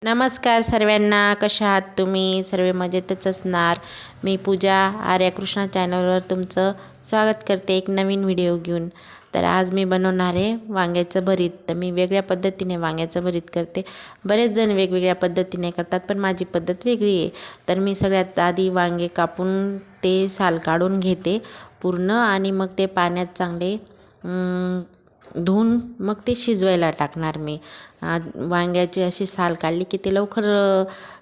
नमस्कार सर्वांना, कशा आहात तुम्ही? सर्व मजेतच असणार. मी पूजा आर्या कृष्णा चॅनलवर तुमचं स्वागत करते एक नवीन व्हिडिओ घेऊन. तर आज मी बनवणार आहे वांग्याचं भरीत. तर मी वेगळ्या पद्धतीने वांग्याचं भरीत करते. बरेच जण वेगवेगळ्या पद्धतीने करतात, पण माझी पद्धत वेगळी आहे. तर मी सगळ्यात आधी वांगे कापून ते साल काढून घेते पूर्ण, आणि मग ते पाण्यात चांगले धुवून मग ते शिजवायला टाकणार मी. वांग्याची अशी साल काढली की ते लवकर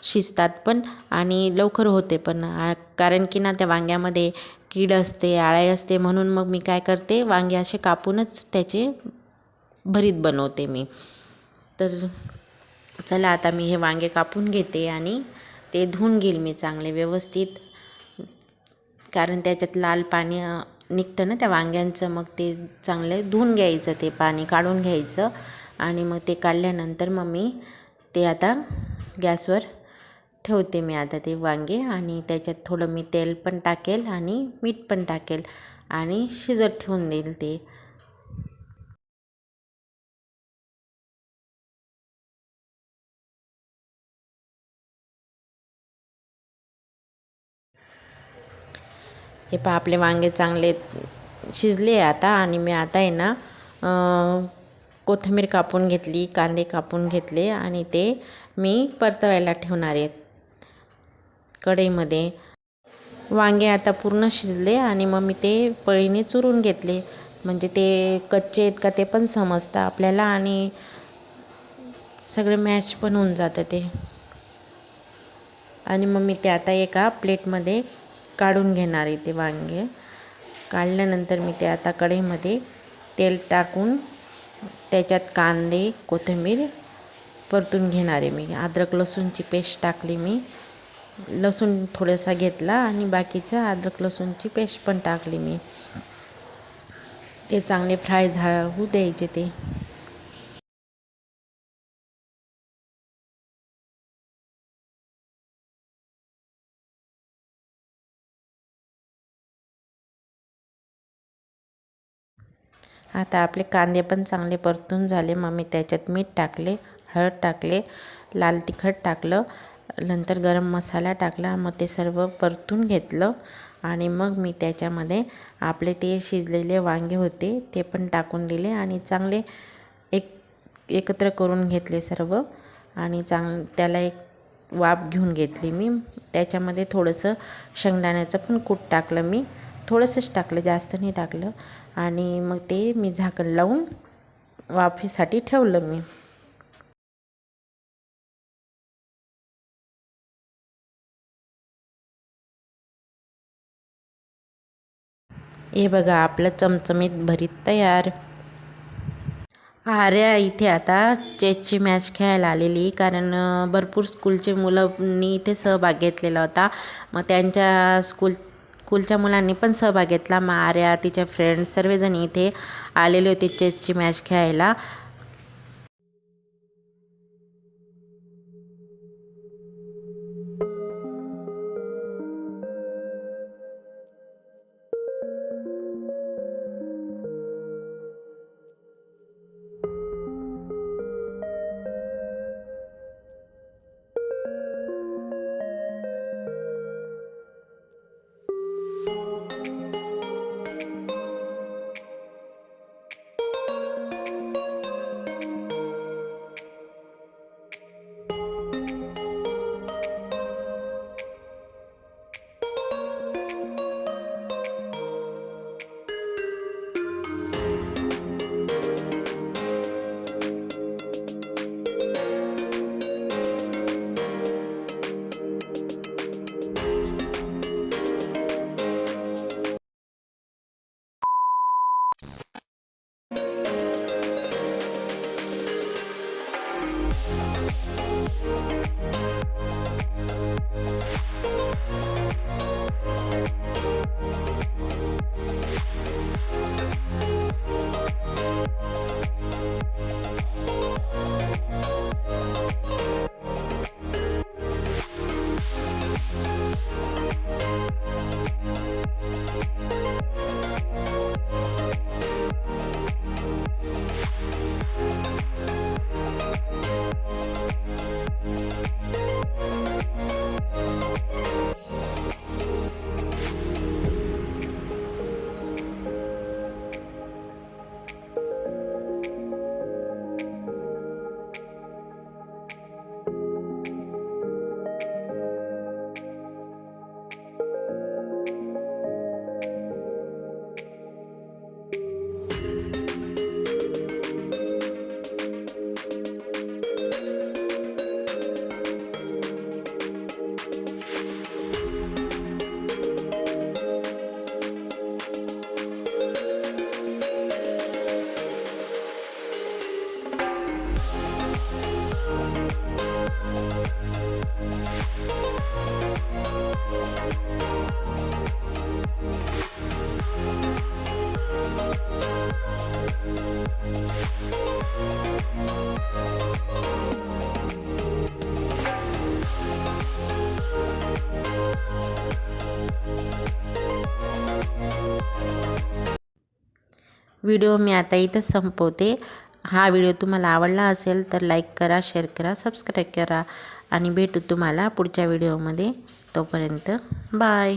शिजतात पण, आणि लवकर होते पण. कारण की ना त्या वांग्यामध्ये कीड असते, आळे असते, म्हणून मग मी काय करते, वांगे असे कापूनच त्याचे भरीत बनवते मी. तर चला, आता मी हे वांगे कापून घेते आणि ते धुवून घेईल मी चांगले व्यवस्थित, कारण त्याच्यात लाल पाणी निघतं ना त्या वांग्यांचं. मग ते चांगले धुवून घ्यायचं, ते पाणी काढून घ्यायचं. आणि मग ते काढल्यानंतर मग मी ते आता गॅसवर ठेवते मी आता ते वांगे, आणि त्याच्यात थोडं मी तेल पण टाकेल आणि मीठ पण टाकेल आणि शिजत ठेवून देईल ते. हे पहा, आपले वांगे चांगले शिजले आता. आणि मी आता आहे ना कोथिंबीर कापून घेतली, कांदे कापून घेतले, आणि ते मी परतवायला ठेवणार आहे कढईमध्ये. वांगे आता पूर्ण शिजले आणि मग मी ते पळीने चुरून घेतले, म्हणजे ते कच्चे आहेत का ते पण समजतं आपल्याला, आणि सगळे मॅश पण होऊन जातं ते. आणि मग मी ते आता एका प्लेटमध्ये काढून घेणार आहे. ते वांगे काढल्यानंतर मी ते आता कढईमध्ये तेल टाकून त्याच्यात कांदे कोथिंबीर परतून घेणार आहे मी. अद्रक लसूणची पेस्ट टाकली मी, लसूण थोडासा घेतला आणि बाकीचं अद्रक लसूणची पेस्ट पण टाकली मी. ते चांगले फ्राय होऊ द्यायचे ते. आता आपले कांदे पण चांगले परतून झाले. मग मी त्याच्यात मीठ टाकले, हळद टाकले, लाल तिखट टाकलं, नंतर गरम मसाला टाकला. मग ते सर्व परतून घेतलं आणि मग मी त्याच्यामध्ये आपले ते शिजलेले वांगे होते ते पण टाकून दिले आणि चांगले एकत्र करून घेतले सर्व. आणि त्याला एक वाफ घेऊन घेतली मी. त्याच्यामध्ये थोडंसं शेंगदाण्याचं पण कूट टाकलं मी, थोडंसंच टाकलं, जास्त नाही टाकलं. आणि मग ते मी झाकण लावून वाफेसाठी ठेवलं मी. हे बघा, आपलं चमचमीत भरीत तयार. आर्या इथे आता चेसची मॅच खेळायला आलेली, कारण भरपूर स्कूलचे मुलांनी इथे सहभाग घेतलेला होता. मग त्यांच्या स्कूलच्या मुलांनी पण सहभाग घेतला. मग आर्या, तिच्या फ्रेंड्स सर्वजण इथे आलेले होते चेसची मॅच खेळायला. व्हिडिओ मी आता इथंच संपवते। हा व्हिडिओ तुम्हाला आवडला असेल तर लाईक करा, शेअर करा, सबस्क्राईब करा आणि भेटू तुम्हाला पुढच्या व्हिडिओमध्ये। तोपर्यंत बाय।